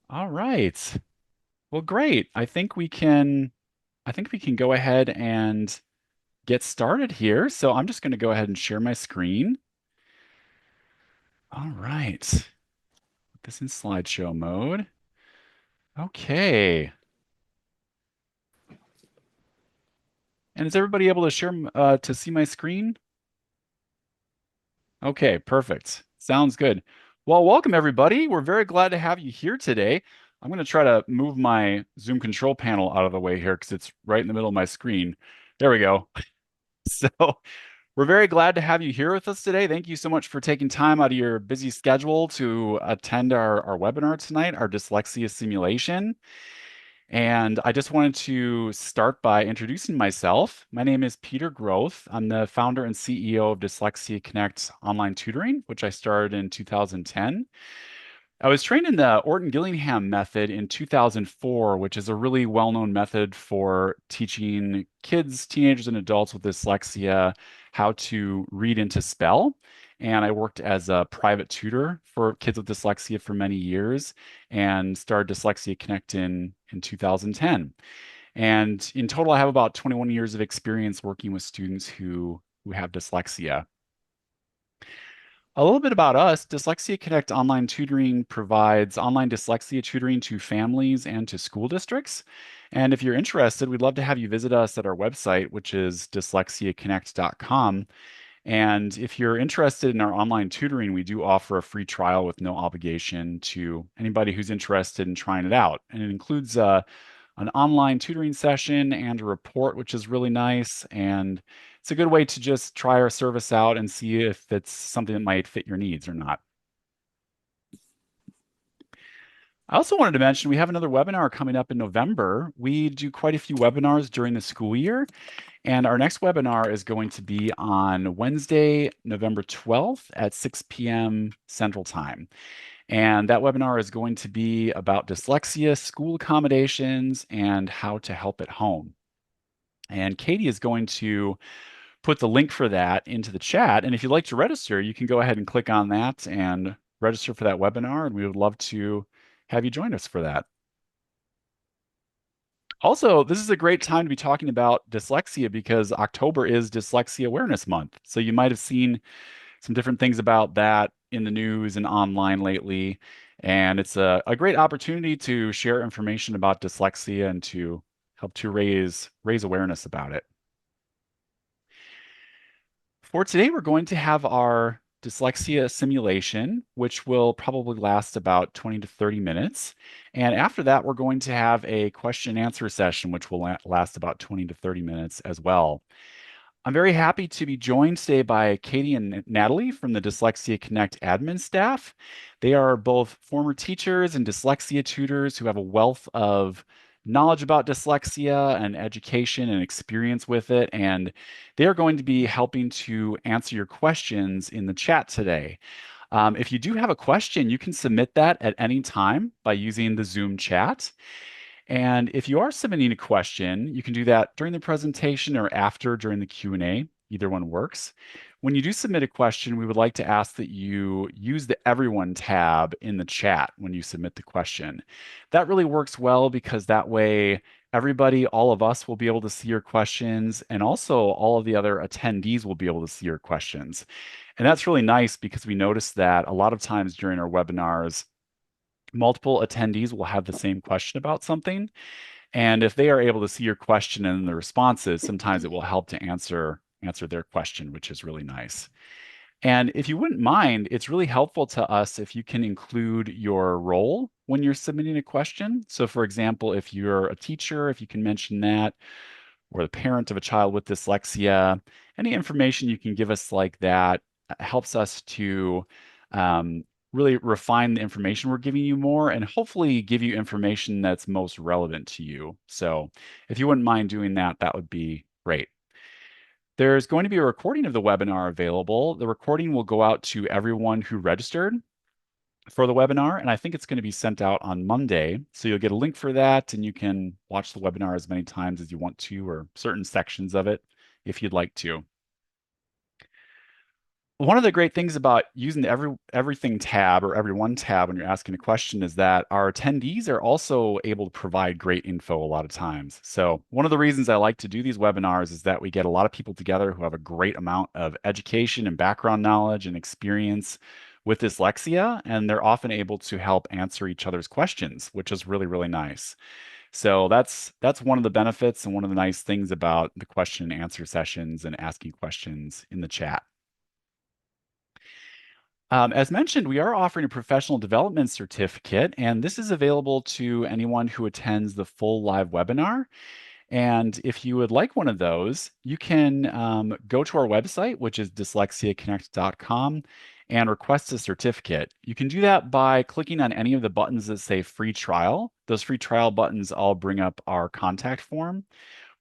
All right. Well, great. I think we can go ahead and get started here. So I'm just going to go ahead and share my screen. All right. Put this in slideshow mode. Okay. And is everybody able to to see my screen? Okay, perfect. Sounds good. Well, welcome everybody. We're very glad to have you here today. I'm going to try to move my Zoom control panel out of the way here because it's right in the middle of my screen. There we go. So we're very glad to have you here with us today. Thank you so much for taking time out of your busy schedule to attend our webinar tonight, our dyslexia simulation. And I just wanted to start by introducing myself. My name is Peter Groth. I'm the founder and CEO of Dyslexia Connect online tutoring, which I started in 2010. I was trained in the Orton Gillingham method in 2004, which is a really well-known method for teaching kids, teenagers, and adults with dyslexia how to read and to spell. And I worked as a private tutor for kids with dyslexia for many years and started Dyslexia Connect in 2010. And in total, I have about 21 years of experience working with students who have dyslexia. A little bit about us. Dyslexia Connect Online Tutoring provides online dyslexia tutoring to families and to school districts. And if you're interested, we'd love to have you visit us at our website, which is dyslexiaconnect.com. And if you're interested in our online tutoring, we do offer a free trial with no obligation to anybody who's interested in trying it out. And it includes an online tutoring session and a report, which is really nice. And it's a good way to just try our service out and see if it's something that might fit your needs or not. I also wanted to mention we have another webinar coming up in November. We do quite a few webinars during the school year, and our next webinar is going to be on Wednesday, November 12th at 6 p.m. Central Time. And that webinar is going to be about dyslexia, school accommodations, and how to help at home. And Katie is going to put the link for that into the chat. And if you'd like to register, you can go ahead and click on that and register for that webinar. And we would love to have you join us for that. Also, this is a great time to be talking about dyslexia because October is Dyslexia Awareness Month. So you might have seen some different things about that in the news and online lately. And it's a great opportunity to share information about dyslexia and to help to raise awareness about it. For today, we're going to have our dyslexia simulation, which will probably last about 20 to 30 minutes. And after that, we're going to have a question and answer session, which will last about 20 to 30 minutes as well. I'm very happy to be joined today by Katie and Natalie from the Dyslexia Connect admin staff. They are both former teachers and dyslexia tutors who have a wealth of knowledge about dyslexia and education and experience with it. And they are going to be helping to answer your questions in the chat today. If you do have a question, you can submit that at any time by using the Zoom chat. And if you are submitting a question, you can do that during the presentation or after during the Q&A. Either one works. When you do submit a question, we would like to ask that you use the Everyone tab in the chat when you submit the question. That really works well because that way everybody, all of us will be able to see your questions, and also all of the other attendees will be able to see your questions. And that's really nice because we noticed that a lot of times during our webinars, multiple attendees will have the same question about something. And if they are able to see your question and the responses, sometimes it will help to answer their question, which is really nice. And if you wouldn't mind, it's really helpful to us if you can include your role when you're submitting a question. So for example, if you're a teacher, if you can mention that, or the parent of a child with dyslexia, any information you can give us like that helps us to really refine the information we're giving you more and hopefully give you information that's most relevant to you. So if you wouldn't mind doing that, that would be great. There's going to be a recording of the webinar available. The recording will go out to everyone who registered for the webinar, and I think it's going to be sent out on Monday. So you'll get a link for that, and you can watch the webinar as many times as you want to, or certain sections of it if you'd like to. One of the great things about using the everything tab or everyone tab when you're asking a question is that our attendees are also able to provide great info a lot of times. So one of the reasons I like to do these webinars is that we get a lot of people together who have a great amount of education and background knowledge and experience with dyslexia, and they're often able to help answer each other's questions, which is really, really nice. So that's one of the benefits and one of the nice things about the question and answer sessions and asking questions in the chat. As mentioned, we are offering a professional development certificate, and this is available to anyone who attends the full live webinar. And if you would like one of those, you can go to our website, which is dyslexiaconnect.com, and request a certificate. You can do that by clicking on any of the buttons that say free trial. Those free trial buttons all bring up our contact form.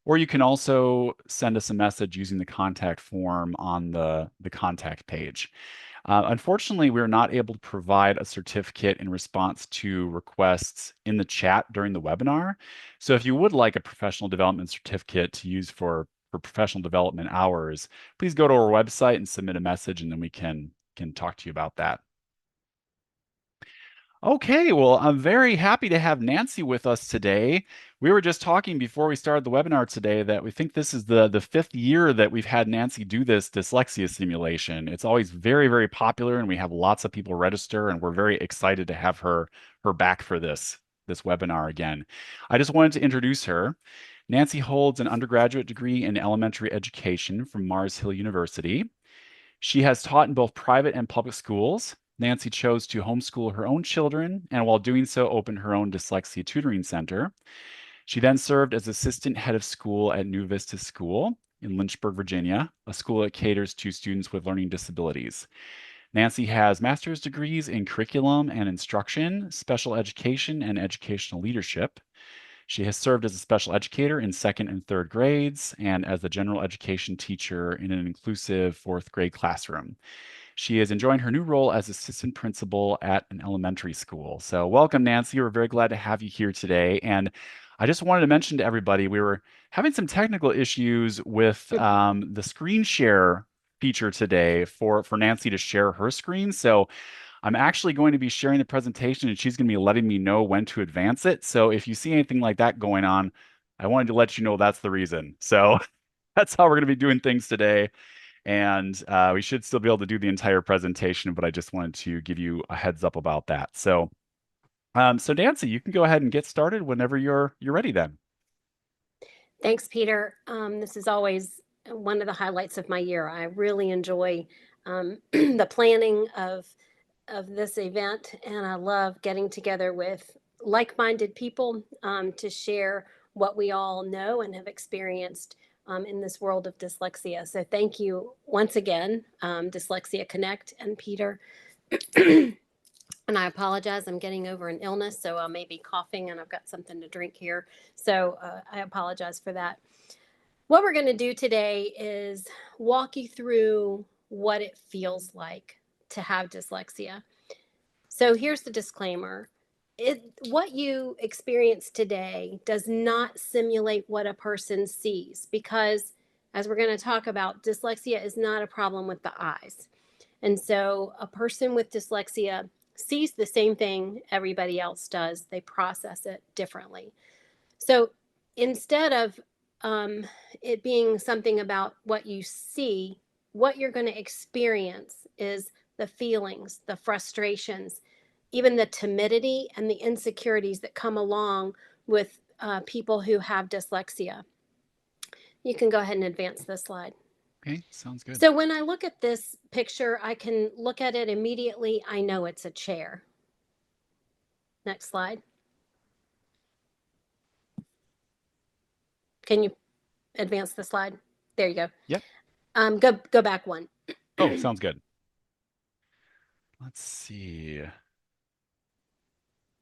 Or you can also send us a message using the contact form on the contact page. Unfortunately, we're not able to provide a certificate in response to requests in the chat during the webinar. So if you would like a professional development certificate to use for professional development hours, please go to our website and submit a message, and then we can talk to you about that. Okay, well, I'm very happy to have Nancy with us today. We were just talking before we started the webinar today that we think this is the fifth year that we've had Nancy do this dyslexia simulation. It's always very, very popular, and we have lots of people register, and we're very excited to have her back for this webinar again. I just wanted to introduce her. Nancy holds an undergraduate degree in elementary education from Mars Hill University. She has taught in both private and public schools. Nancy chose to homeschool her own children, and while doing so, opened her own dyslexia tutoring center. She then served as assistant head of school at New Vista School in Lynchburg, Virginia, a school that caters to students with learning disabilities. Nancy has master's degrees in curriculum and instruction, special education, and educational leadership. She has served as a special educator in second and third grades and as a general education teacher in an inclusive fourth grade classroom. She is enjoying her new role as assistant principal at an elementary school. So, welcome, Nancy. We're very glad to have you here today. And I just wanted to mention to everybody we were having some technical issues with the screen share feature today for Nancy to share her screen. So, I'm actually going to be sharing the presentation and she's going to be letting me know when to advance it. So, if you see anything like that going on, I wanted to let you know that's the reason. So, that's how we're going to be doing things today. And we should still be able to do the entire presentation, but I just wanted to give you a heads up about that. So, so Nancy, you can go ahead and get started whenever you're ready then. Thanks, Peter. This is always one of the highlights of my year. I really enjoy the planning of this event, and I love getting together with like-minded people to share what we all know and have experienced in this world of dyslexia. So thank you once again, Dyslexia Connect and Peter. And I apologize, I'm getting over an illness, so I may be coughing and I've got something to drink here. So I apologize for that. What we're going to do today is walk you through what it feels like to have dyslexia. So here's the disclaimer. What you experience today does not simulate what a person sees because, as we're going to talk about, dyslexia is not a problem with the eyes. And so a person with dyslexia sees the same thing everybody else does, they process it differently. So instead of it being something about what you see, what you're going to experience is the feelings, the frustrations, even the timidity and the insecurities that come along with people who have dyslexia. You can go ahead and advance this slide. Okay, sounds good. So when I look at this picture, I can look at it immediately. I know it's a chair. Next slide. Can you advance the slide? There you go. Yep. Go back one. Oh, sounds good. Let's see.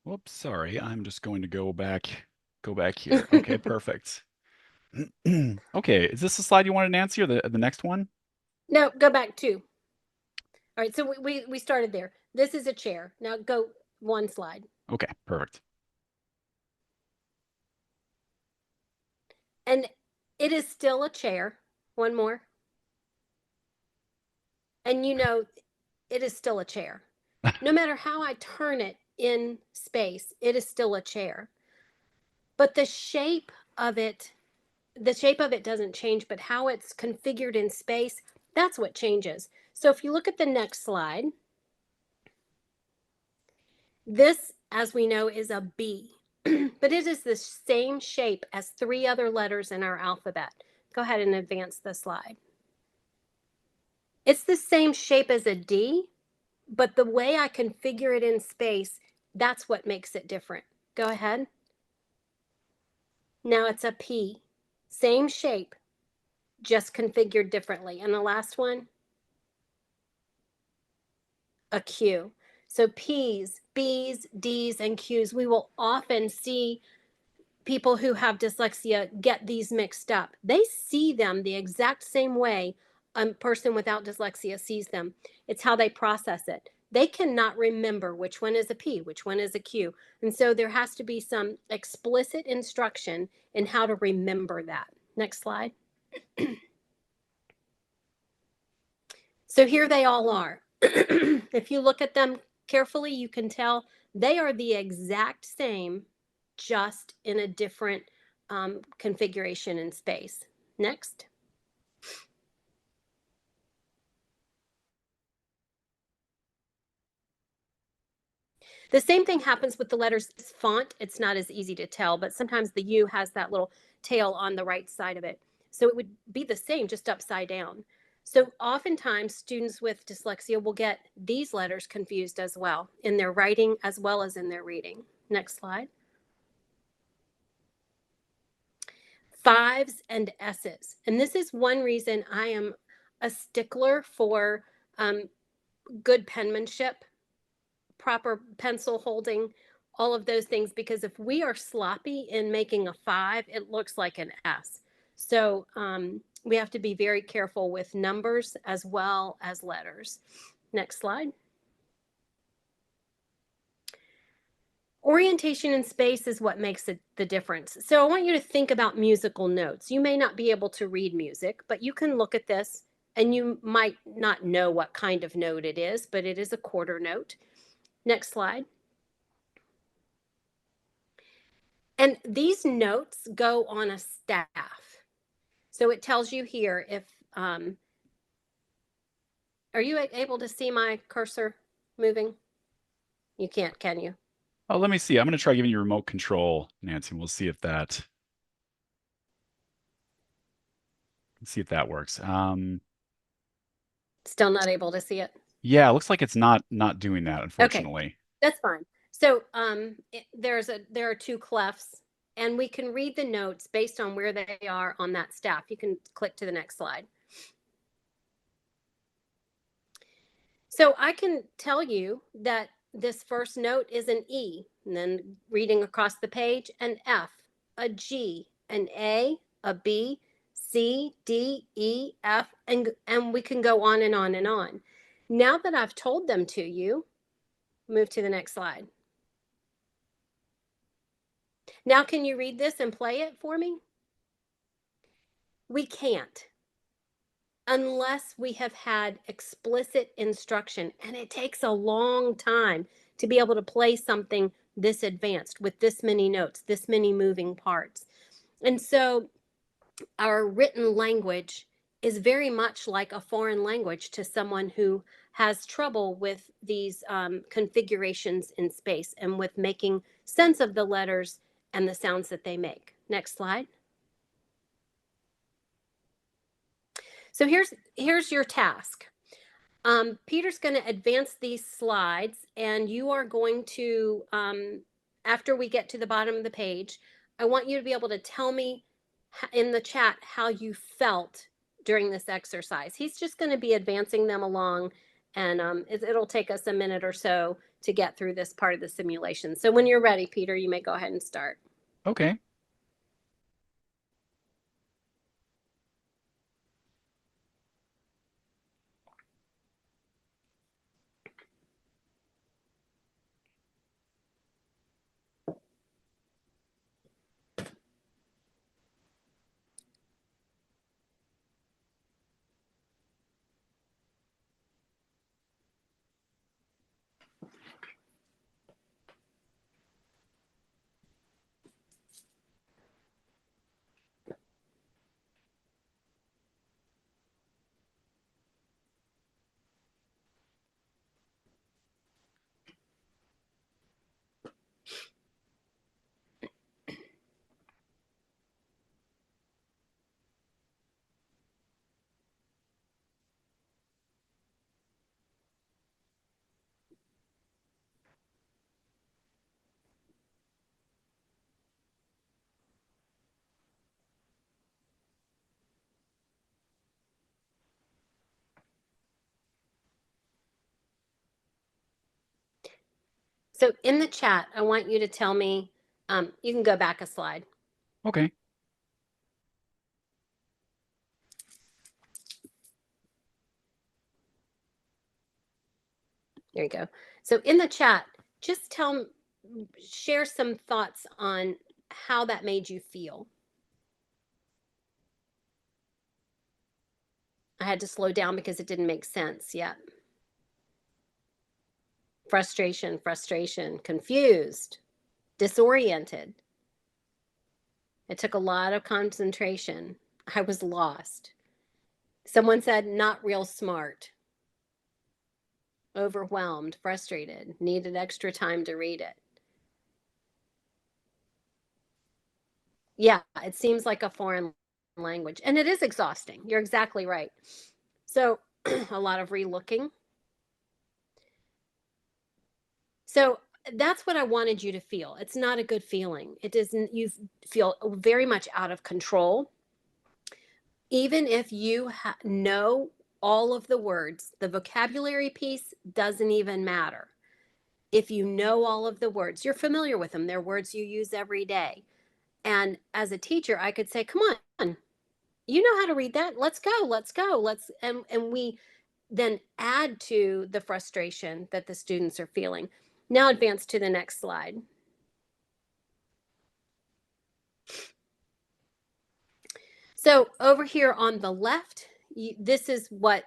Whoops, sorry. I'm just going to go back here. Okay, perfect. Okay, is this the slide you wanted, Nancy, or the next one? No, go back two. All right, so we started there. This is a chair. Now go one slide. Okay, perfect. And it is still a chair. One more. And it is still a chair. No matter how I turn it in space, it is still a chair. But the shape of it doesn't change, but how it's configured in space, that's what changes. So if you look at the next slide, this, as we know, is a B, but it is the same shape as three other letters in our alphabet. Go ahead and advance the slide. It's the same shape as a D, but the way I configure it in space, that's what makes it different. Go ahead. Now it's a P. Same shape, just configured differently. And the last one, a Q. So P's, B's, D's, and Q's, we will often see people who have dyslexia get these mixed up. They see them the exact same way a person without dyslexia sees them. It's how they process it. They cannot remember which one is a P, which one is a Q. And so there has to be some explicit instruction in how to remember that. Next slide. So here they all are. If you look at them carefully, you can tell they are the exact same, just in a different configuration in space. Next. The same thing happens with the letters. This font, it's not as easy to tell, but sometimes the U has that little tail on the right side of it. So it would be the same, just upside down. So oftentimes students with dyslexia will get these letters confused as well in their writing as well as in their reading. Next slide. Fives and S's. And this is one reason I am a stickler for good penmanship, proper pencil holding, all of those things, because if we are sloppy in making a five, it looks like an S. So we have to be very careful with numbers as well as letters. Next slide. Orientation in space is what makes the difference. So I want you to think about musical notes. You may not be able to read music, but you can look at this and you might not know what kind of note it is, but it is a quarter note. Next slide. And these notes go on a staff. So it tells you here if, are you able to see my cursor moving? You can't, can you? Oh, let me see. I'm going to try giving you remote control, Nancy, and we'll see if that works. Still not able to see it? Yeah, it looks like it's not doing that, Okay, unfortunately. that's fine. So there are two clefs, and we can read the notes based on where they are on that staff. You can click to the next slide. So I can tell you that this first note is an E, and then reading across the page, an F, a G, an a B, C, D, E, F, and we can go on and on and on. Now that I've told them to you, move to the next slide. Now can you read this and play it for me? We can't unless we have had explicit instruction, and it takes a long time to be able to play something this advanced with this many notes, this many moving parts. And so our written language is very much like a foreign language to someone who has trouble with these configurations in space and with making sense of the letters and the sounds that they make. Next slide. So here's your task. Peter's going to advance these slides, and you are going to, after we get to the bottom of the page, I want you to be able to tell me in the chat how you felt during this exercise. He's just going to be advancing them along, and it'll take us a minute or so to get through this part of the simulation. So when you're ready, Peter, you may go ahead and start. Okay. So in the chat, I want you to tell me, you can go back a slide. Okay. There you go. So in the chat, just share some thoughts on how that made you feel. I had to slow down because it didn't make sense yet. Frustration, frustration, confused, disoriented. It took a lot of concentration. I was lost. Someone said, not real smart, overwhelmed, frustrated, needed extra time to read it. Yeah, it seems like a foreign language, and it is exhausting. You're exactly right. So, a lot of relooking. So, that's what I wanted you to feel. It's not a good feeling. It doesn't, you feel very much out of control. Even if you know all of the words, the vocabulary piece doesn't even matter. If you know all of the words, you're familiar with them, they're words you use every day. And as a teacher, I could say, come on, you know how to read that. Let's go, let's go. And we then add to the frustration that the students are feeling. Now advance to the next slide. So over here on the left, this is what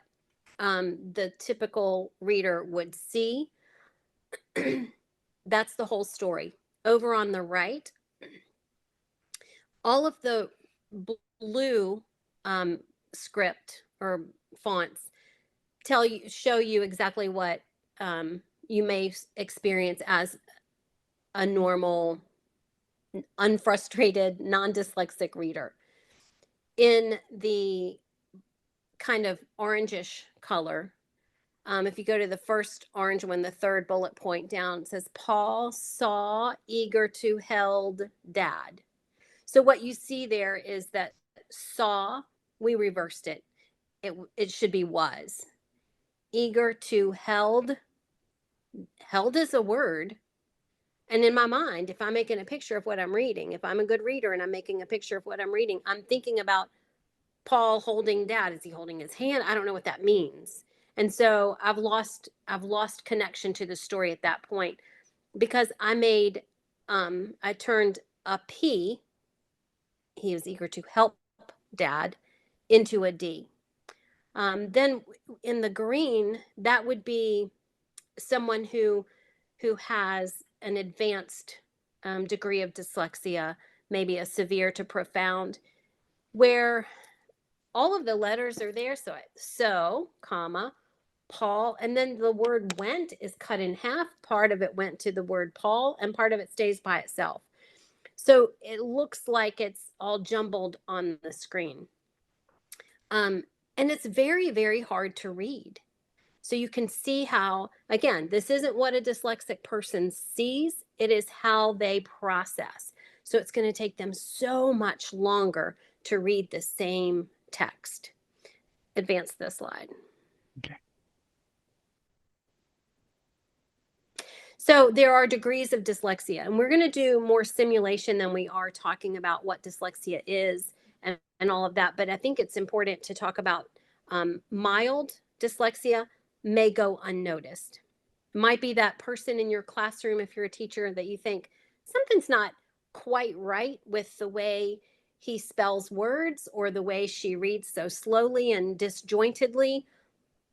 the typical reader would see. That's the whole story. Over on the right, all of the blue script or fonts show you exactly what you may experience as a normal, unfrustrated, non-dyslexic reader. In the kind of orangish color, if you go to the first orange one, the third bullet point down, it says, Paul saw eager to held dad. So what you see there is that saw, we reversed it. It should be was. Eager to held. Held is a word. And in my mind, if I'm making a picture of what I'm reading, if I'm a good reader and I'm making a picture of what I'm reading, I'm thinking about Paul holding dad. Is he holding his hand? I don't know what that means. And so I've lost connection to the story at that point because I turned a P, he was eager to help dad, into a D. Then in the green, that would be someone who has an advanced degree of dyslexia, maybe a severe to profound, where all of the letters are there. So, comma, Paul, and then the word went is cut in half. Part of it went to the word Paul, and part of it stays by itself. So it looks like it's all jumbled on the screen. And it's very, very hard to read. So you can see how, again, this isn't what a dyslexic person sees, it is how they process. So it's going to take them so much longer to read the same text. Advance the slide. Okay. So there are degrees of dyslexia, and we're going to do more simulation than we are talking about what dyslexia is and all of that. But I think it's important to talk about mild dyslexia may go unnoticed. It might be that person in your classroom, if you're a teacher, that you think something's not quite right with the way he spells words or the way she reads so slowly and disjointedly,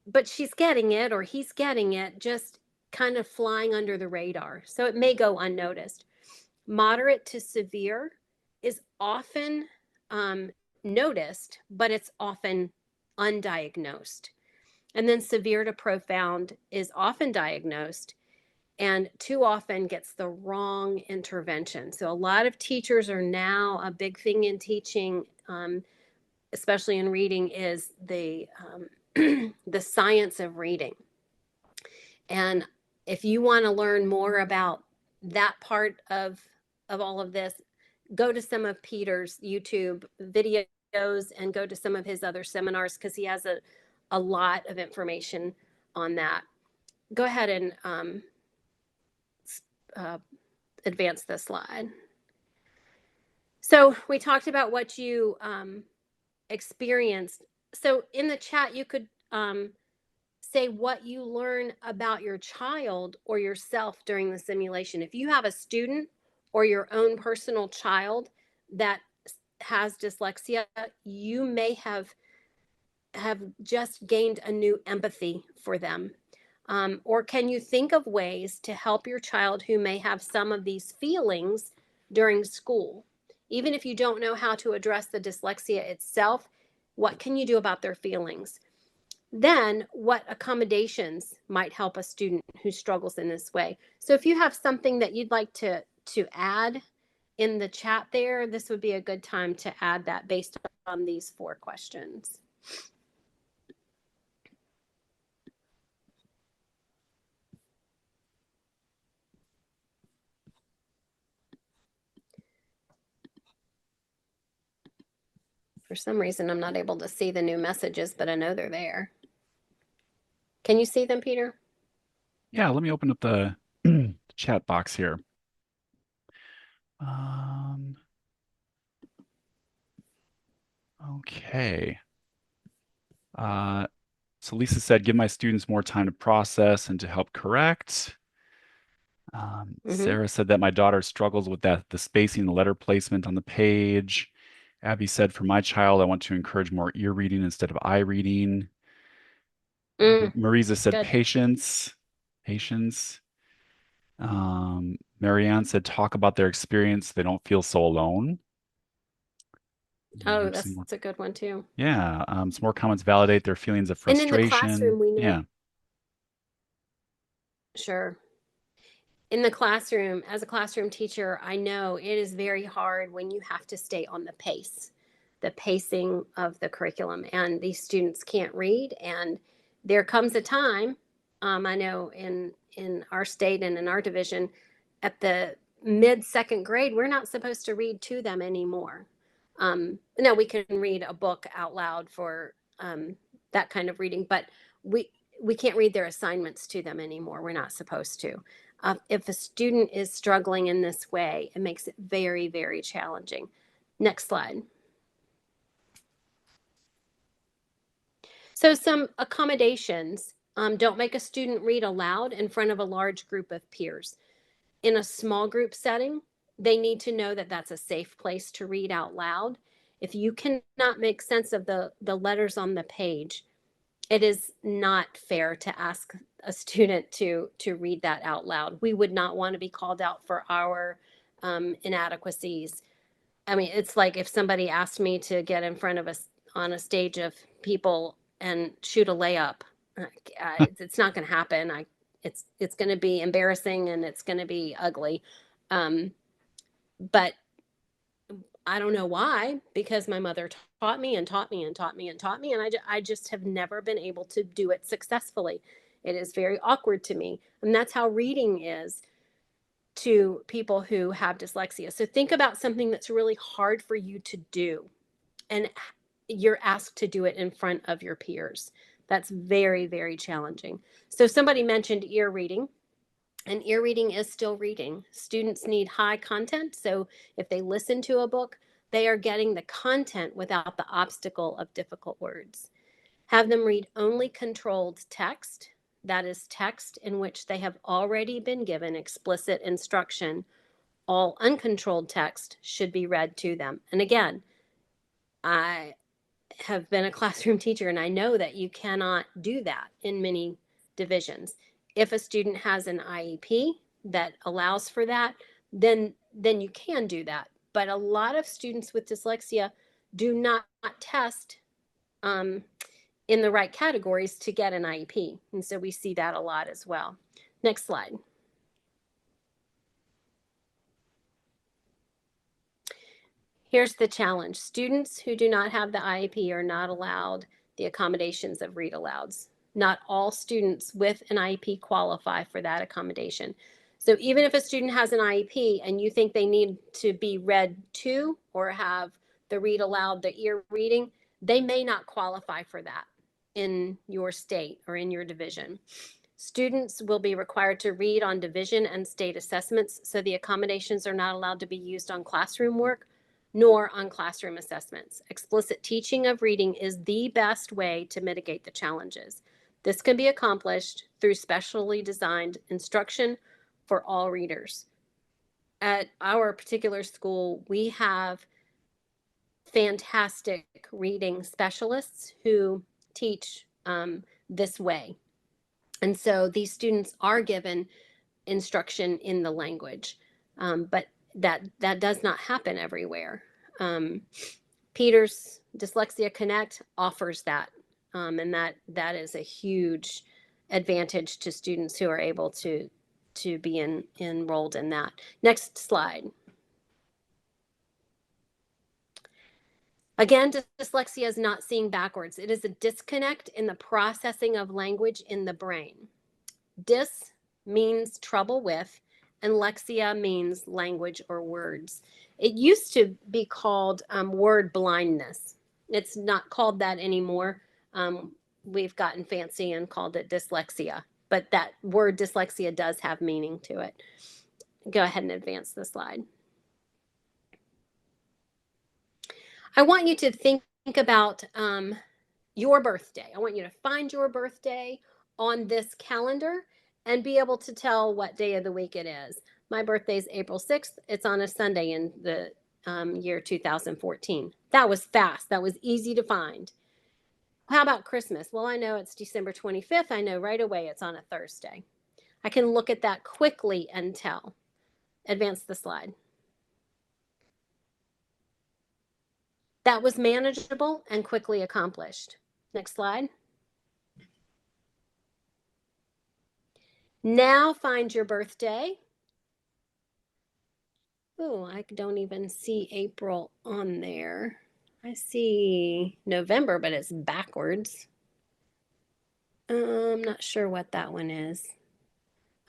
but she's getting it or he's getting it, just kind of flying under the radar. So it may go unnoticed. Moderate to severe is often noticed, but it's often undiagnosed. And then severe to profound is often diagnosed and too often gets the wrong intervention. So a lot of teachers are now, a big thing in teaching, especially in reading, is the science of reading. And if you want to learn more about that part of all of this, go to some of Peter's YouTube videos and go to some of his other seminars because he has a lot of information on that. Go ahead and advance this slide. So we talked about what you experienced. So in the chat, you could say what you learn about your child or yourself during the simulation. If you have a student or your own personal child that has dyslexia, you may have just gained a new empathy for them. Or can you think of ways to help your child who may have some of these feelings during school? Even if you don't know how to address the dyslexia itself, what can you do about their feelings? Then, what accommodations might help a student who struggles in this way? So, if you have something that you'd like to add in the chat there, this would be a good time to add that based on these 4 questions. For some reason, I'm not able to see the new messages, but I know they're there. Can you see them, Peter? Yeah, let me open up the chat box here. Um, okay. So Lisa said, give my students more time to process and to help correct. Mm-hmm. Sarah said that my daughter struggles with that, the spacing, the letter placement on the page. Abby said, for my child, I want to encourage more ear reading instead of eye reading. Marisa said, Good. patience, patience. Marianne said, talk about their experience. So they don't feel so alone. Oh, We've that's seen more. a good one too. Yeah. Some more comments validate their feelings of And in the frustration. classroom, we know. Yeah. Sure. In the classroom, as a classroom teacher, I know it is very hard when you have to stay on the pacing of the curriculum, and these students can't read. And there comes a time, I know in our state and in our division, at the mid second grade, we're not supposed to read to them anymore. No, we can read a book out loud for that kind of reading, but we we can't read their assignments to them anymore. We're not supposed to. If a student is struggling in this way, it makes it very, very challenging. Next slide. So some accommodations. Don't make a student read aloud in front of a large group of peers. In a small group setting, they need to know that that's a safe place to read out loud. If you cannot make sense of the letters on the page, it is not fair to ask a student to read that out loud. We would not want to be called out for our inadequacies. I mean, it's like if somebody asked me to get in front of us on a stage of people and shoot a layup. It's not going to happen. It's going to be embarrassing and it's going to be ugly. Um, but I don't know why, because my mother taught me and taught me and taught me and taught me, and I just have never been able to do it successfully. It is very awkward to me, and that's how reading is to people who have dyslexia. So think about something that's really hard for you to do, and you're asked to do it in front of your peers. That's very, very challenging. So somebody mentioned ear reading. And ear reading is still reading. Students need high content. So if they listen to a book, they are getting the content without the obstacle of difficult words. Have them read only controlled text. That is text in which they have already been given explicit instruction. All uncontrolled text should be read to them. And again, I have been a classroom teacher and I know that you cannot do that in many divisions. If a student has an IEP that allows for that, then you can do that. But a lot of students with dyslexia do not test um, in the right categories to get an IEP. And so we see that a lot as well. Next slide. Here's the challenge. Students who do not have the IEP are not allowed the accommodations of read alouds. Not all students with an IEP qualify for that accommodation. So even if a student has an IEP and you think they need to be read to or have the read aloud, the ear reading, they may not qualify for that in your state or in your division. Students will be required to read on division and state assessments, so the accommodations are not allowed to be used on classroom work nor on classroom assessments. Explicit teaching of reading is the best way to mitigate the challenges. This can be accomplished through specially designed instruction for all readers. At our particular school, we have fantastic reading specialists who teach this way. And so these students are given instruction in the language, but that does not happen everywhere. Um, Peter's Dyslexia Connect offers that, and that is a huge advantage to students who are able to be enrolled in that. Next slide. Again, dyslexia is not seeing backwards. It is a disconnect in the processing of language in the brain. Dys means trouble with, and lexia means language or words. It used to be called word blindness. It's not called that anymore. We've gotten fancy and called it dyslexia, but that word dyslexia does have meaning to it. Go ahead and advance the slide. I want you to think about your birthday. I want you to find your birthday on this calendar and be able to tell what day of the week it is. My birthday is April 6th. It's on a Sunday in the year 2014. That was fast. That was easy to find. How about Christmas? Well, I know it's December 25th. I know right away it's on a Thursday. I can look at that quickly and tell. Advance the slide. That was manageable and quickly accomplished. Next slide. Now find your birthday. Oh, I don't even see April on there. I see November, but it's backwards. I'm not sure what that one is.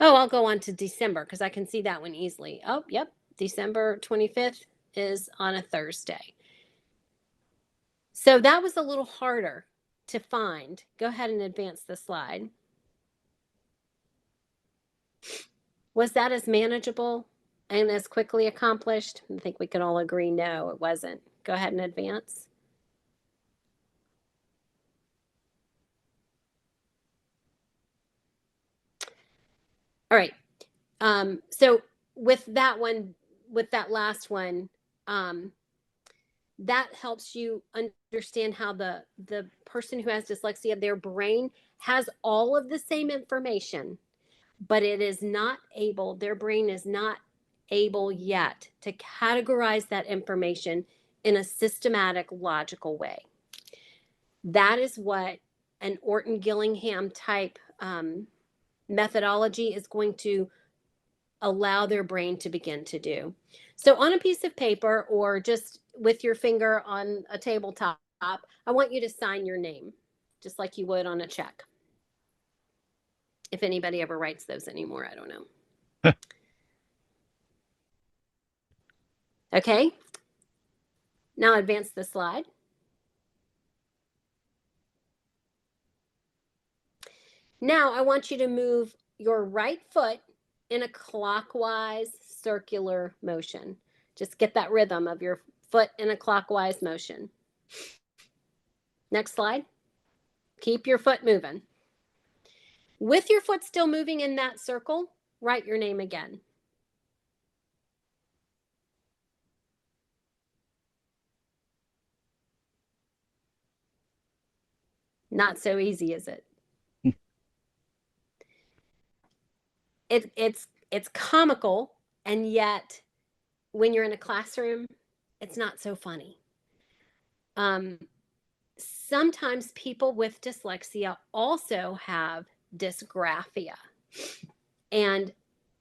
Oh, I'll go on to December because I can see that one easily. Oh, yep. December 25th is on a Thursday. So that was a little harder to find. Go ahead and advance the slide. Was that as manageable and as quickly accomplished? I think we can all agree no, it wasn't. Go ahead and advance. All right. So with that one, with that last one, that helps you understand how the person who has dyslexia, their brain has all of the same information, but it is not able, their brain is not able yet to categorize that information in a systematic, logical way. That is what an Orton Gillingham type methodology is going to allow their brain to begin to do. So on a piece of paper or just with your finger on a tabletop, I want you to sign your name, just like you would on a check. If anybody ever writes those anymore, I don't know. Okay. Now advance the slide. Now I want you to move your right foot in a clockwise circular motion. Just get that rhythm of your foot in a clockwise motion. Next slide. Keep your foot moving. With your foot still moving in that circle, write your name again. Not so easy, is it? It's comical, and yet when you're in a classroom, it's not so funny. Sometimes people with dyslexia also have dysgraphia, and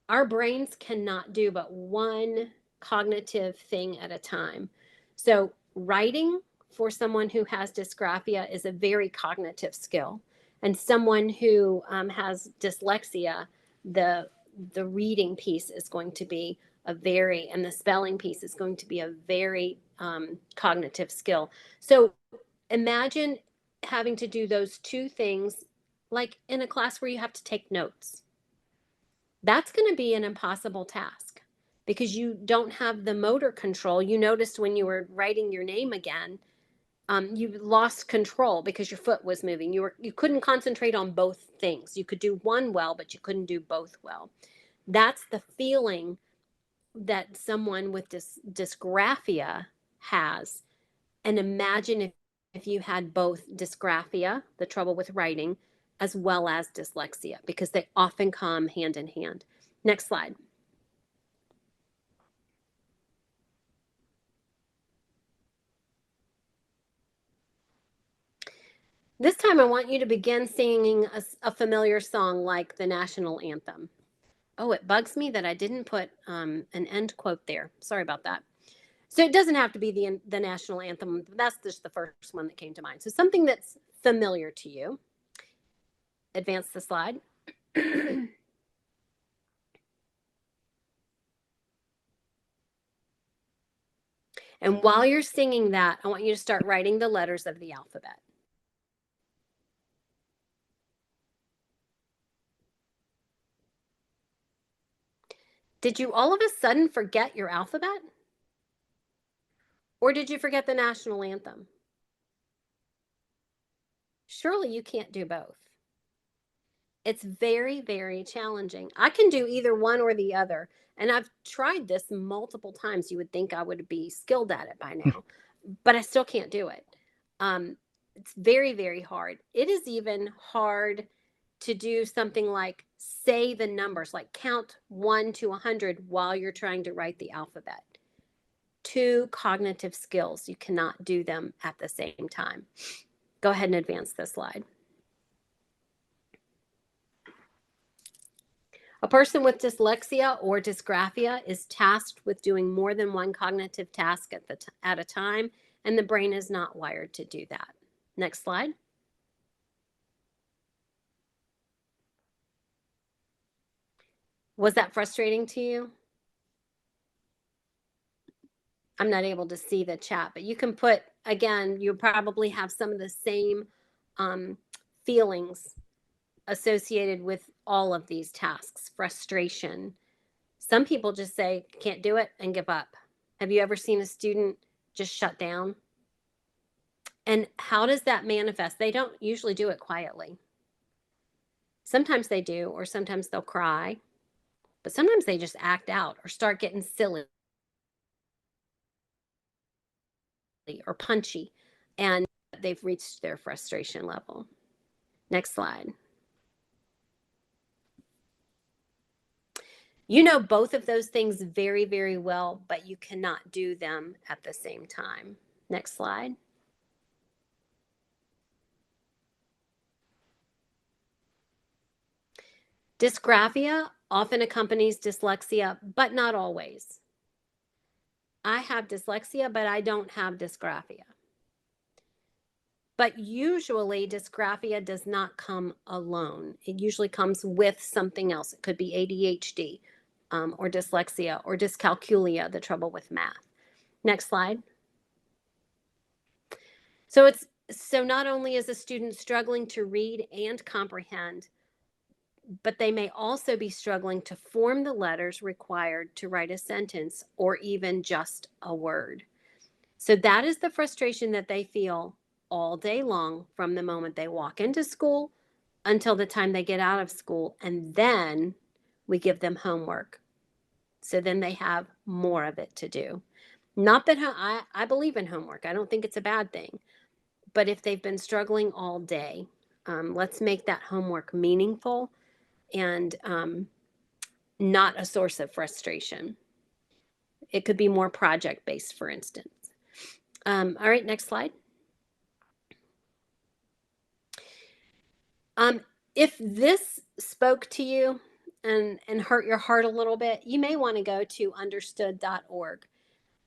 our brains cannot do but one cognitive thing at a time. So writing for someone who has dysgraphia is a very cognitive skill, and someone who has dyslexia, the reading piece is going to be a very, and the spelling piece is going to be a very cognitive skill. So imagine having to do those two things like in a class where you have to take notes. That's going to be an impossible task because you don't have the motor control. You noticed when you were writing your name again, you lost control because your foot was moving. You couldn't concentrate on both things. You could do one well, but you couldn't do both well. That's the feeling that someone with dysgraphia has. And imagine if you had both dysgraphia, the trouble with writing, as well as dyslexia, because they often come hand in hand. Next slide. This time I want you to begin singing a familiar song like the national anthem. Oh, it bugs me that I didn't put an end quote there. Sorry about that. So it doesn't have to be the national anthem. That's just the first one that came to mind. So something that's familiar to you. Advance the slide. And while you're singing that, I want you to start writing the letters of the alphabet. Did you all of a sudden forget your alphabet? Or did you forget the national anthem? Surely you can't do both. It's very, very challenging. I can do either one or the other. And I've tried this multiple times. You would think I would be skilled at it by now, but I still can't do it. It's very, very hard. It is even hard to do something like say the numbers, like count 1 to 100 while you're trying to write the alphabet. Two cognitive skills. You cannot do them at the same time. Go ahead and advance this slide. A person with dyslexia or dysgraphia is tasked with doing more than one cognitive task at a time, and the brain is not wired to do that. Next slide. Was that frustrating to you? I'm not able to see the chat, but you can put, again, you probably have some of the same feelings associated with all of these tasks. Frustration. Some people just say, can't do it, and give up. Have you ever seen a student just shut down? And how does that manifest? They don't usually do it quietly. Sometimes they do, or sometimes they'll cry, but sometimes they just act out or start getting silly or punchy, and they've reached their frustration level. Next slide. You know both of those things very, very well, but you cannot do them at the same time. Next slide. Dysgraphia often accompanies dyslexia, but not always. I have dyslexia, but I don't have dysgraphia. But usually dysgraphia does not come alone. It usually comes with something else. It could be ADHD or dyslexia or dyscalculia, the trouble with math. Next slide. So not only is a student struggling to read and comprehend, but they may also be struggling to form the letters required to write a sentence or even just a word. So that is the frustration that they feel all day long from the moment they walk into school until the time they get out of school. And then we give them homework. So then they have more of it to do. Not that I believe in homework. I don't think it's a bad thing. But if they've been struggling all day, let's make that homework meaningful and not a source of frustration. It could be more project based, for instance. All right, next slide. If this spoke to you and hurt your heart a little bit, you may want to go to understood.org.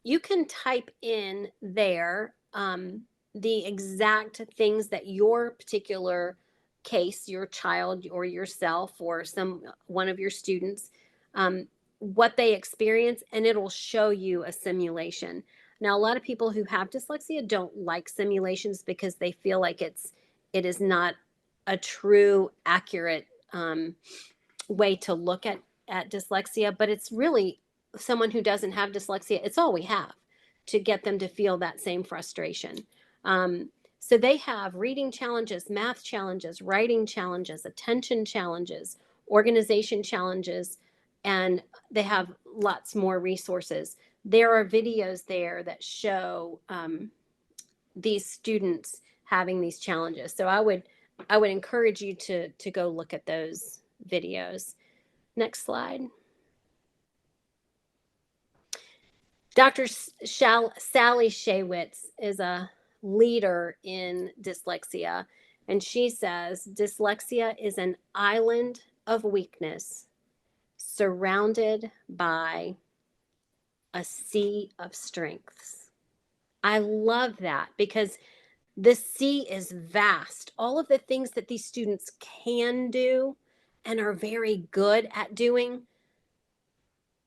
You can type in there the exact things that your particular case, your child or yourself or one of your students, what they experience, and it'll show you a simulation. Now, a lot of people who have dyslexia don't like simulations because they feel like it is not a true, accurate way to look at dyslexia, but it's really someone who doesn't have dyslexia, it's all we have to get them to feel that same frustration. So they have reading challenges, math challenges, writing challenges, attention challenges, organization challenges, and they have lots more resources. There are videos there that show these students having these challenges. So I would encourage you to go look at those videos. Next slide. Dr. Sally Shaywitz is a leader in dyslexia, and she says dyslexia is an island of weakness surrounded by a sea of strengths. I love that because the sea is vast. All of the things that these students can do and are very good at doing,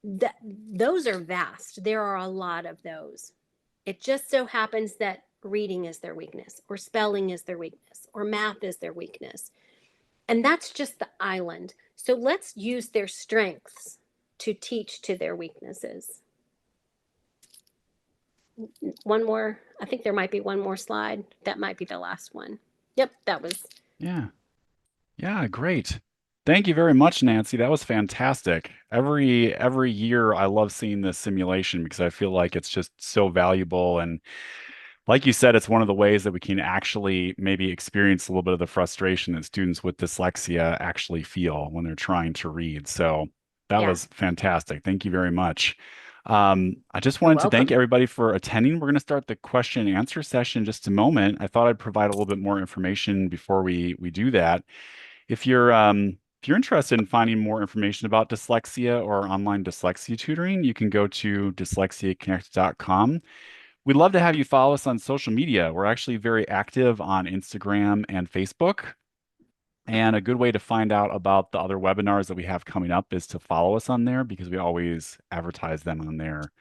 those are vast. There are a lot of those. It just so happens that reading is their weakness, or spelling is their weakness, or math is their weakness. And that's just the island. So let's use their strengths to teach to their weaknesses. One more, I think there might be one more slide. That might be the last one. Yep, that was. Yeah. Yeah, great. Thank you very much, Nancy. That was fantastic. Every year I love seeing this simulation because I feel like it's just so valuable. And like you said, it's one of the ways that we can actually maybe experience a little bit of the frustration that students with dyslexia actually feel when they're trying to read. So that Yeah, was fantastic. Thank you very much. I just you're wanted to thank welcome. everybody for attending. We're going to start the question and answer session in just a moment. I thought I'd provide a little bit more information before we do that. If you're interested in finding more information about dyslexia or online dyslexia tutoring, you can go to dyslexiaconnect.com. We'd love to have you follow us on social media. We're actually very active on Instagram and Facebook. And a good way to find out about the other webinars that we have coming up is to follow us on there because we always advertise them on there.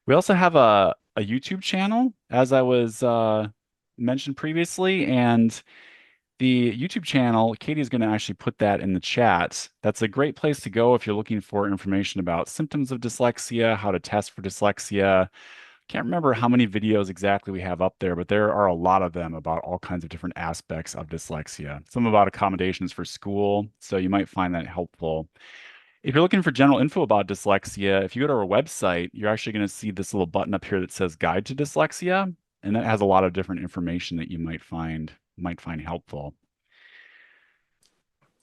We also have a YouTube channel, as I was mentioned previously, and the YouTube channel, Katie is going to actually put that in the chat. That's a great place to go if you're looking for information about symptoms of dyslexia, how to test for dyslexia. Can't remember how many videos exactly we have up there, but there are a lot of them about all kinds of different aspects of dyslexia. Some about accommodations for school, so you might find that helpful. If you're looking for general info about dyslexia, if you go to our website, you're actually going to see this little button up here that says Guide to Dyslexia, and that has a lot of different information that you might find helpful.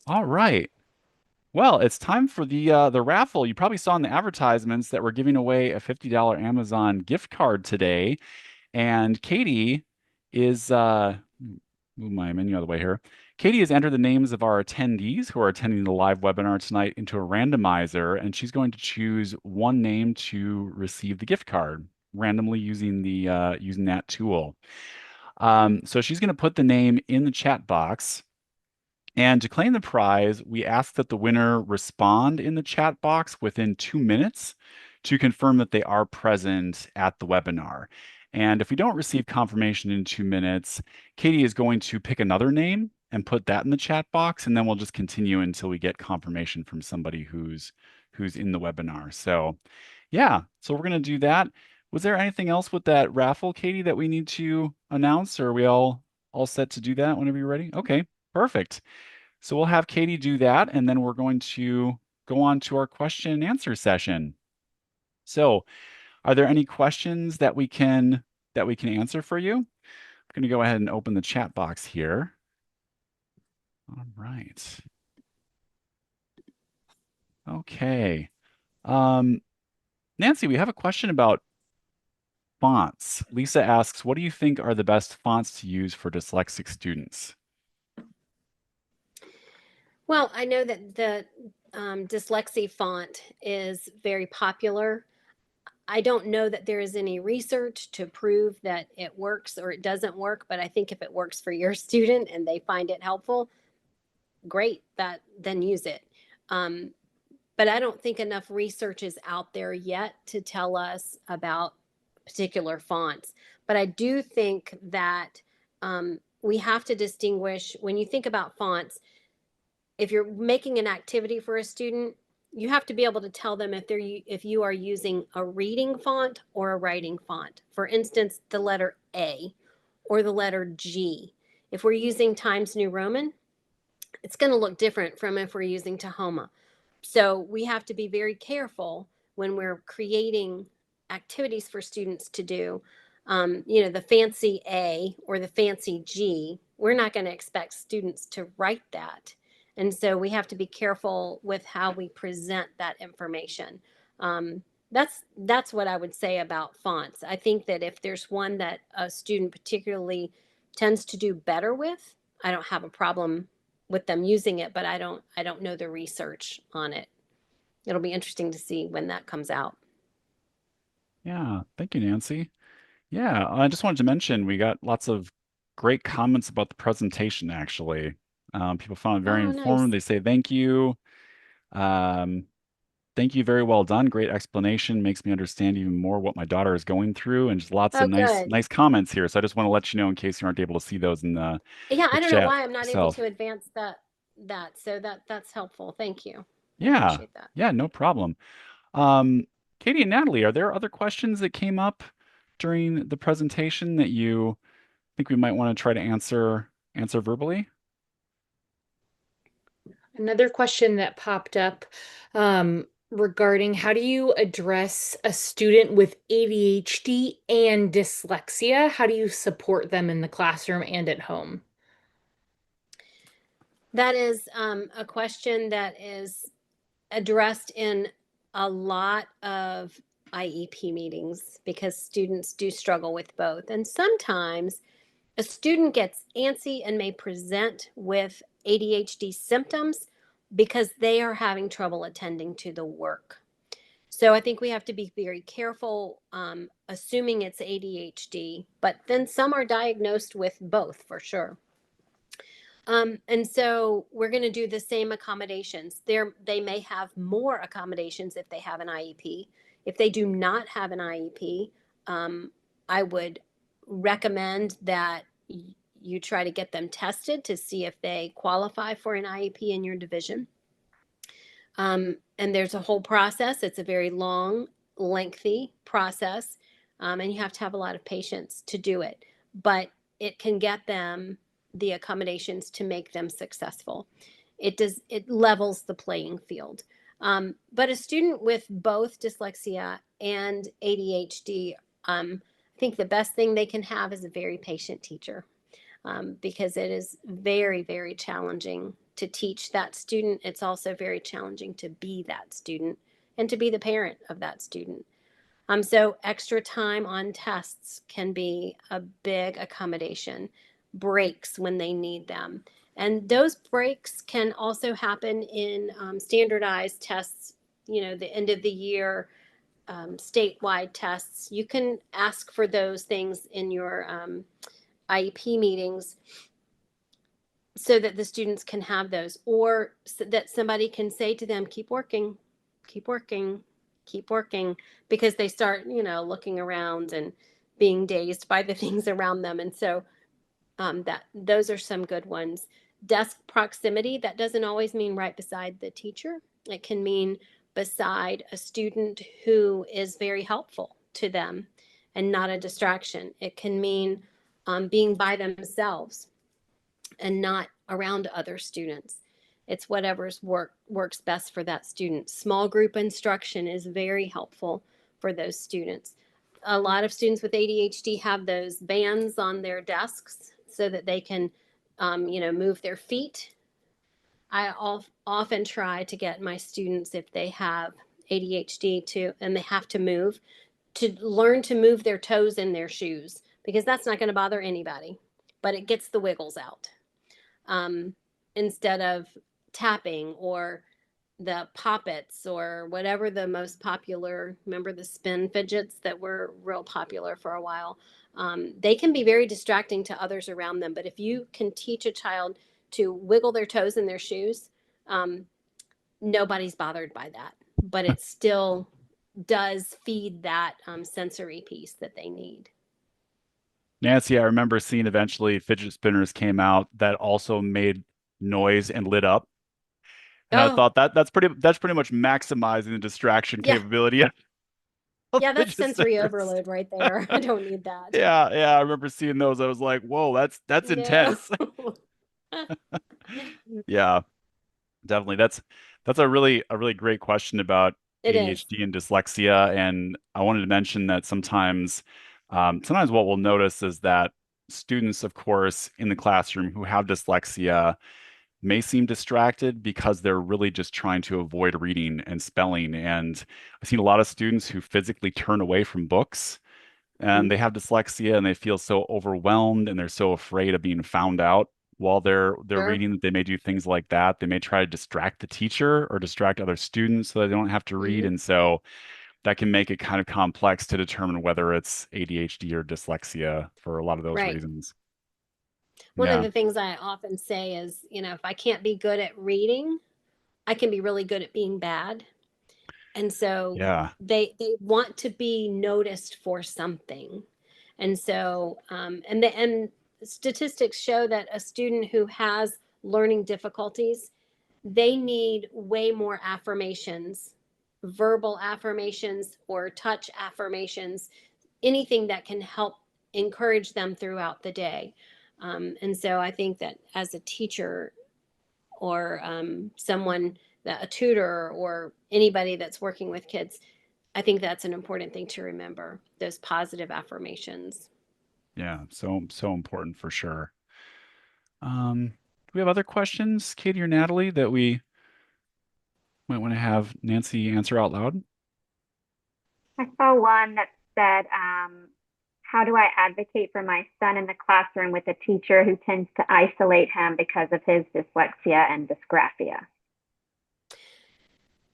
All right. Well, it's time for the raffle. You probably saw in the advertisements that we're giving away a $50 Amazon gift card today. And Katie is move my menu out of the way here. Katie has entered the names of our attendees who are attending the live webinar tonight into a randomizer, and she's going to choose one name to receive the gift card randomly using the using that tool. So she's going to put the name in the chat box. And to claim the prize, we ask that the winner respond in the chat box within 2 minutes to confirm that they are present at the webinar. And if we don't receive confirmation in 2 minutes, Katie is going to pick another name and put that in the chat box, and then we'll just continue until we get confirmation from somebody who's in the webinar. So yeah, so we're gonna do that. Was there anything else with that raffle, Katie, that we need to announce, or are we all set to do that whenever you're ready? Okay, perfect. So we'll have Katie do that, and then we're going to go on to our question and answer session. So, are there any questions that we can answer for you? I'm going to go ahead and open the chat box here. All right. Okay. Um, Nancy, we have a question about fonts. Lisa asks, what do you think are the best fonts to use for dyslexic students? Well, I know that the dyslexia font is very popular. I don't know that there is any research to prove that it works or it doesn't work, but I think if it works for your student and they find it helpful, great, that then use it. Um, but I don't think enough research is out there yet to tell us about particular fonts. But I do think that we have to distinguish when you think about fonts. If you're making an activity for a student, you have to be able to tell them if you are using a reading font or a writing font. For instance, the letter A or the letter G. If we're using Times New Roman, it's going to look different from if we're using Tahoma. So we have to be very careful when we're creating activities for students to do. The fancy A or the fancy G, we're not going to expect students to write that. And so we have to be careful with how we present that information. That's what I would say about fonts. I think that if there's one that a student particularly tends to do better with, I don't have a problem with them using it, but I don't know the research on it. It'll be interesting to see when that comes out. Yeah, thank you, Nancy. Yeah, I just wanted to mention we got lots of great comments about the presentation, actually. People found it very Oh, informative. nice. They say thank you. Um, Thank you, very well done. Great explanation. Makes me understand even more what my daughter is going through, and just lots of Oh, nice, good. nice comments here. So I just want to let you know in case you aren't able to see those in Yeah, the I don't know chat why I'm not able yourself. to advance that. So that's helpful. Thank you. I Yeah, appreciate that. yeah, no problem. Um, Katie and Natalie, are there other questions that came up during the presentation that you think we might want to try to answer verbally? Another question that popped up regarding how do you address a student with ADHD and dyslexia? How do you support them in the classroom and at home? That is a question that is addressed in a lot of IEP meetings because students do struggle with both. And sometimes a student gets antsy and may present with ADHD symptoms because they are having trouble attending to the work. So I think we have to be very careful, assuming it's ADHD, but then some are diagnosed with both for sure. And so we're going to do the same accommodations. They may have more accommodations if they have an IEP. If they do not have an IEP, I would recommend that you try to get them tested to see if they qualify for an IEP in your division. And there's a whole process. It's a very long, lengthy process, and you have to have a lot of patience to do it. But it can get them the accommodations to make them successful. It levels the playing field. But a student with both dyslexia and ADHD, I think the best thing they can have is a very patient teacher, because it is very, very challenging to teach that student. It's also very challenging to be that student and to be the parent of that student. So extra time on tests can be a big accommodation, breaks when they need them. And those breaks can also happen in standardized tests, the end of the year statewide tests. You can ask for those things in your IEP meetings so that the students can have those, or so that somebody can say to them, keep working, keep working, keep working, because they start, looking around and being dazed by the things around them. And so that those are some good ones. Desk proximity, that doesn't always mean right beside the teacher. It can mean beside a student who is very helpful to them and not a distraction. It can mean being by themselves and not around other students. It's whatever's works best for that student. Small group instruction is very helpful for those students. A lot of students with ADHD have those bands on their desks so that they can, move their feet. I often try to get my students, if they have ADHD and they have to learn to move their toes in their shoes, because that's not going to bother anybody, but it gets the wiggles out, um, instead of tapping or the poppets or whatever the most popular. Remember the spin fidgets that were real popular for a while? They can be very distracting to others around them. But if you can teach a child to wiggle their toes in their shoes, um, nobody's bothered by that. But it still does feed that sensory piece that they need. Nancy, I remember seeing eventually fidget spinners came out that also made noise and lit up. And I Oh, thought that's pretty much maximizing the distraction yeah. capability of Yeah, that's fidget sensory spinners. overload right there. I don't need that. Yeah, yeah, I remember seeing those. I was like, whoa, that's No. intense. Yeah, definitely. That's a really great question about It is. ADHD and dyslexia. And I wanted to mention that sometimes what we'll notice is that students, of course, in the classroom who have dyslexia may seem distracted because they're really just trying to avoid reading and spelling. And I've seen a lot of students who physically turn away from books and Mm, they have dyslexia and they feel so overwhelmed and they're so afraid of being found out while they're sure. reading that they may do things like that. They may try to distract the teacher or distract other students so they don't have to read. Hmm. And so that can make it kind of complex to determine whether it's ADHD or dyslexia for a lot of those Right. reasons. One of Yeah. the things I often say is, if I can't be good at reading, I can be really good at being bad. And so Yeah. they want to be noticed for something. And so and statistics show that a student who has learning difficulties, they need way more affirmations, verbal affirmations or touch affirmations, anything that can help encourage them throughout the day. And so I think that as a teacher or someone that a tutor or anybody that's working with kids, I think that's an important thing to remember, those positive affirmations. Yeah. So important for sure. Do we have other questions, Katie or Natalie, that we might want to have Nancy answer out loud? I saw one that said, how do I advocate for my son in the classroom with a teacher who tends to isolate him because of his dyslexia and dysgraphia?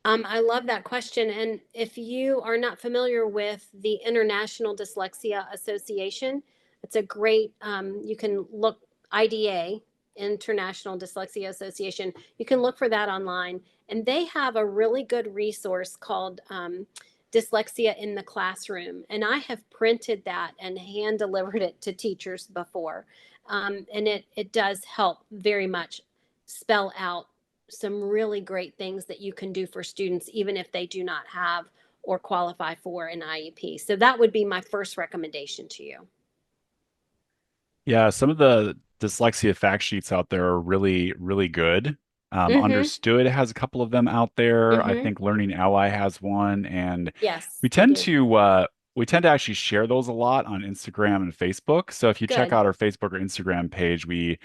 I love that question. And if you are not familiar with the International Dyslexia Association, it's a great, you can look IDA, International Dyslexia Association. You can look for that online. And they have a really good resource called Dyslexia in the Classroom. And I have printed that and hand delivered it to teachers before. And it does help very much spell out some really great things that you can do for students, even if they do not have or qualify for an IEP. So that would be my first recommendation to you. Yeah, some of the dyslexia fact sheets out there are really, really good. Mm-hmm. Understood has a couple of them out there. I Mm-hmm. think Learning Ally has one, and Yes, we they tend do. to uh, we tend to actually share those a lot on Instagram and Facebook. So if you check Good. out our Facebook or Instagram page, we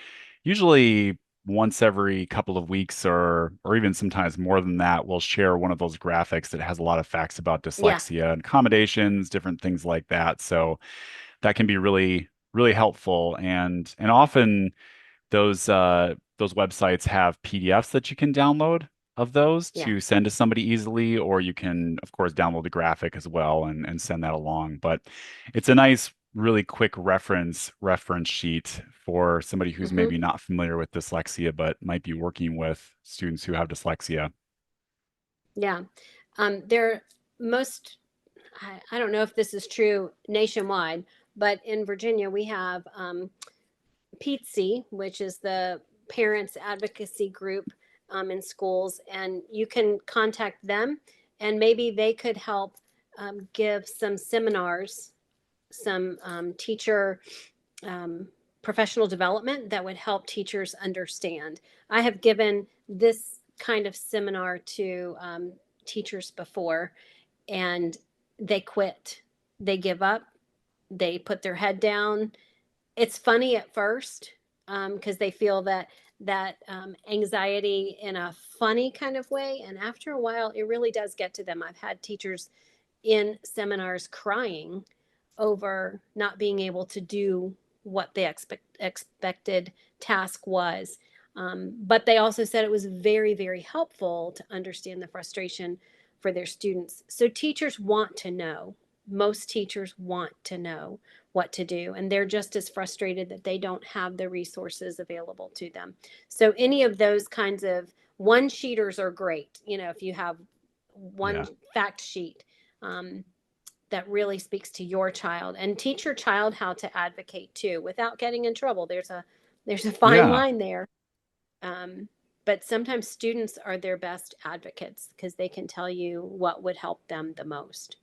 usually once every couple of weeks or even sometimes more than that, we'll share one of those graphics that has a lot of facts about Yeah. dyslexia and accommodations, different things like that. So that can be really, really helpful. And often those websites have PDFs that you can download of those Yeah. to send to somebody easily, or you can, of course, download the graphic as well and send that along. But it's a nice, really quick reference sheet for somebody who's Mm-hmm. maybe not familiar with dyslexia, but might be working with students who have dyslexia. Yeah. There most I don't know if this is true nationwide, but in Virginia we have PTSI, which is the parents advocacy group in schools, and you can contact them, and maybe they could help give some seminars, some teacher um, professional development that would help teachers understand. I have given this kind of seminar to teachers before, and they quit, they give up, they put their head down. It's funny at first because they feel that anxiety in a funny kind of way, and after a while it really does get to them. I've had teachers in seminars crying over not being able to do what the expected task was. But they also said it was very, very helpful to understand the frustration for their students. So teachers want to know. Most teachers want to know what to do, and they're just as frustrated that they don't have the resources available to them. So any of those kinds of one sheeters are great. If you have one Yeah. fact sheet, um, that really speaks to your child, and teach your child how to advocate too without getting in trouble. There's a fine Yeah. line there. Um, but sometimes students are their best advocates because they can tell you what would help them the most.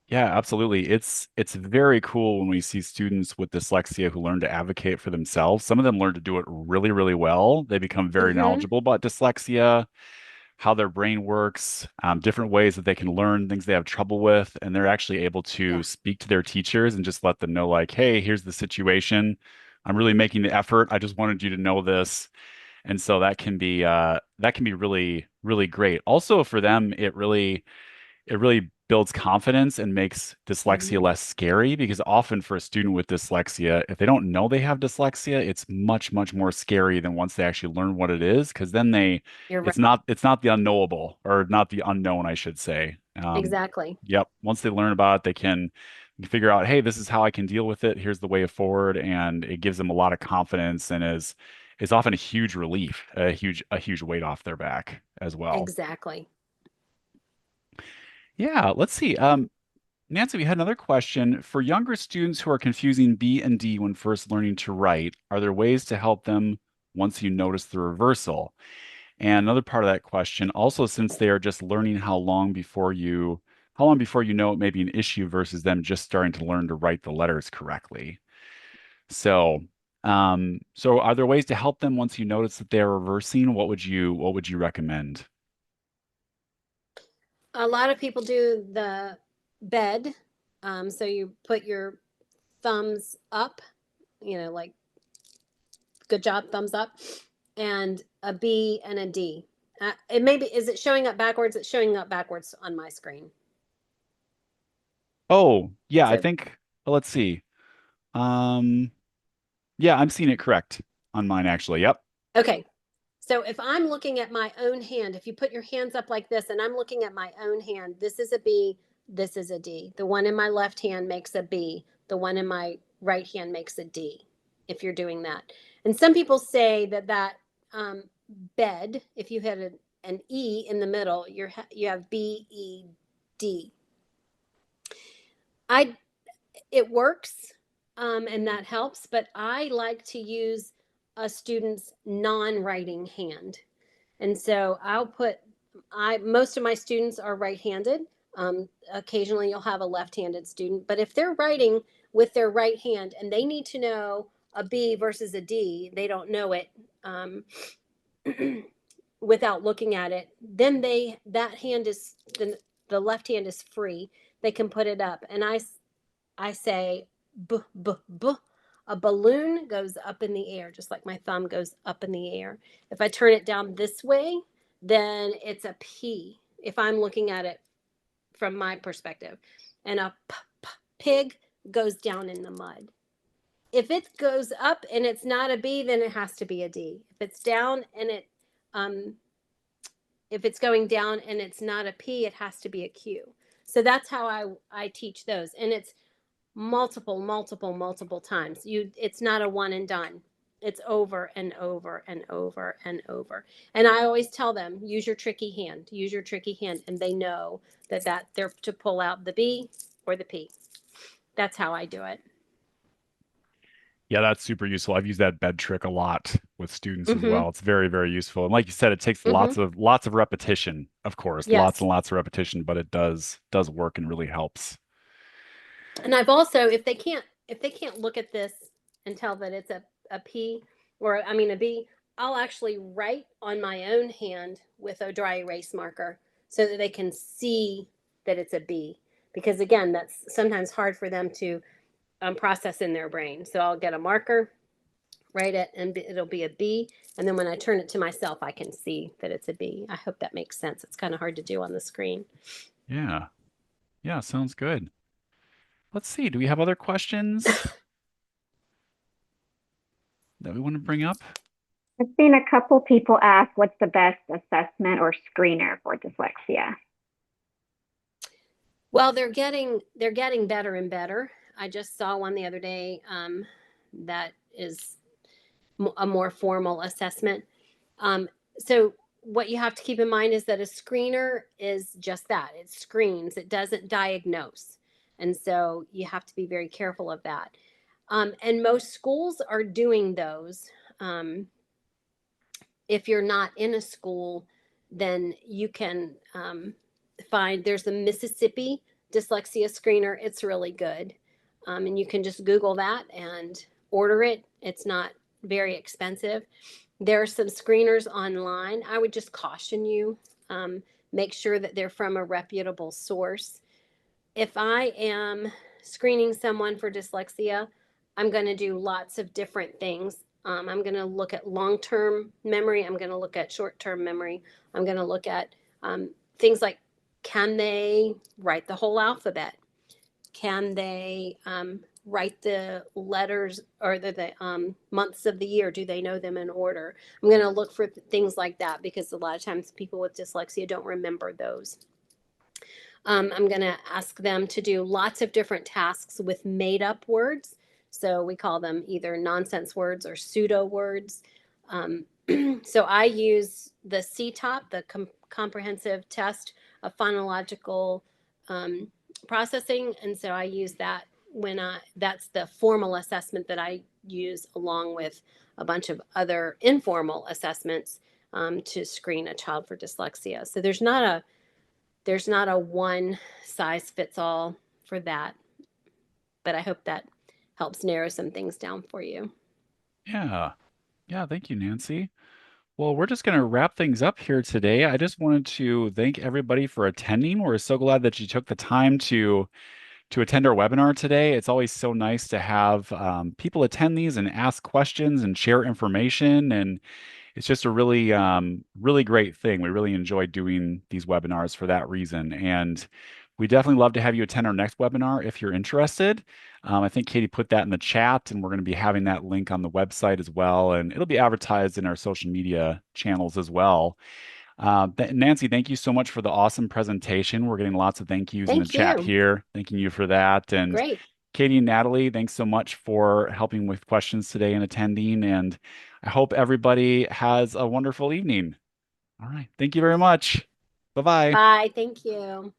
Yeah, absolutely. It's very cool when we see students with dyslexia who learn to advocate for themselves. Some of them learn to do it really, really well. They become very Mm-hmm. knowledgeable about dyslexia, how their brain works, different ways that they can learn things they have trouble with, and they're actually able to Yeah, speak to their teachers and just let them know, like, hey, here's the situation. I'm really making the effort. I just wanted you to know this. And so that can be really, really great. Also for them, it really builds confidence and makes dyslexia mm-hmm. less scary because often for a student with dyslexia, if they don't know they have dyslexia, it's much, much more scary than once they actually learn what it is, because then You're right. it's not the unknowable or not the unknown, I should say. Exactly. Yep. Once they learn about it, they can figure out, hey, this is how I can deal with it. Here's the way forward, and it gives them a lot of confidence and is often a huge relief, a huge weight off their back as well. Exactly. Yeah, let's see. Nancy, we had another question. For younger students who are confusing B and D when first learning to write, are there ways to help them once you notice the reversal? And another part of that question, also since they are just learning how long before you know it may be an issue versus them just starting to learn to write the letters correctly. So, so are there ways to help them once you notice that they're reversing? What would you recommend? A lot of people do the bed. So you put your thumbs up, like good job, thumbs up, and a B and a D. It maybe is it showing up backwards? It's showing up backwards on my screen. Oh, yeah, I So think, let's see. Um, yeah, I'm seeing it correct on mine actually. Yep. okay. So if I'm looking at my own hand, if you put your hands up like this and I'm looking at my own hand, this is a B, this is a D. The one in my left hand makes a B, the one in my right hand makes a D, if you're doing that. And some people say that um, bed, if you had an E in the middle, you have B, E, D. I It works, and that helps, but I like to use a student's non-writing hand. And so I'll put I most of my students are right-handed. Occasionally you'll have a left-handed student, but if they're writing with their right hand and they need to know a B versus a D, they don't know it um, without looking at it. Then that hand is the left hand is free. They can put it up, and I say b b b. A balloon goes up in the air, just like my thumb goes up in the air. If I turn it down this way, then it's a P. If I'm looking at it from my perspective, and a pig goes down in the mud. If it goes up and it's not a B, then it has to be a D. If it's down and um, if it's going down and it's not a P, it has to be a Q. So that's how I teach those, and it's multiple times. It's not a one and done. It's over and over and over and over. And I always tell them, use your tricky hand, and they know that they're to pull out the B or the P. That's how I do it. Yeah, that's super useful. I've used that bed trick a lot with students as Mm-hmm. well. It's very, very useful. And like you said, it takes Mm-hmm. lots of repetition, of course, lots Yes. and lots of repetition, but it does work and really helps. And I've also, if they can't look at this and tell that it's a P or I mean a B, I'll actually write on my own hand with a dry erase marker so that they can see that it's a B. Because again, that's sometimes hard for them to process in their brain. So I'll get a marker, write it, and it'll be a B. And then when I turn it to myself, I can see that it's a B. I hope that makes sense. It's kind of hard to do on the screen. Yeah. Yeah, sounds good. Let's see. Do we have other questions that we want to bring up? I've seen a couple people ask what's the best assessment or screener for dyslexia. Well, they're getting better and better. I just saw one the other day that is a more formal assessment. Um, so what you have to keep in mind is that a screener is just that. It screens, it doesn't diagnose. And so you have to be very careful of that. And most schools are doing those. Um, if you're not in a school, then you can find there's a Mississippi dyslexia screener. It's really good. And you can just Google that and order it. It's not very expensive. There are some screeners online. I would just caution you, make sure that they're from a reputable source. If I am screening someone for dyslexia, I'm going to do lots of different things. I'm going to look at long term memory. I'm going to look at short term memory. I'm going to look at things like, can they write the whole alphabet? Can they write the letters or the months of the year? Do they know them in order? I'm going to look for things like that because a lot of times people with dyslexia don't remember those. I'm going to ask them to do lots of different tasks with made up words. So we call them either nonsense words or pseudo words. So I use the CTOP, the Comprehensive Test of Phonological Processing. And so I use that that's the formal assessment that I use along with a bunch of other informal assessments to screen a child for dyslexia. So there's not a one size fits all for that, but I hope that helps narrow some things down for you. Yeah. Yeah, thank you, Nancy. Well, we're just going to wrap things up here today. I just wanted to thank everybody for attending. We're so glad that you took the time to attend our webinar today. It's always so nice to have people attend these and ask questions and share information. And it's just a really, really great thing. We really enjoy doing these webinars for that reason. And we definitely love to have you attend our next webinar if you're interested. I think Katie put that in the chat, and we're going to be having that link on the website as well. And it'll be advertised in our social media channels as well. Nancy, thank you so much for the awesome presentation. We're getting lots of thank yous in the Thank chat you. here. Thanking you for that. And Great. Katie and Natalie, thanks so much for helping with questions today and attending. And I hope everybody has a wonderful evening. All right. Thank you very much. Bye-bye. Bye. Thank you.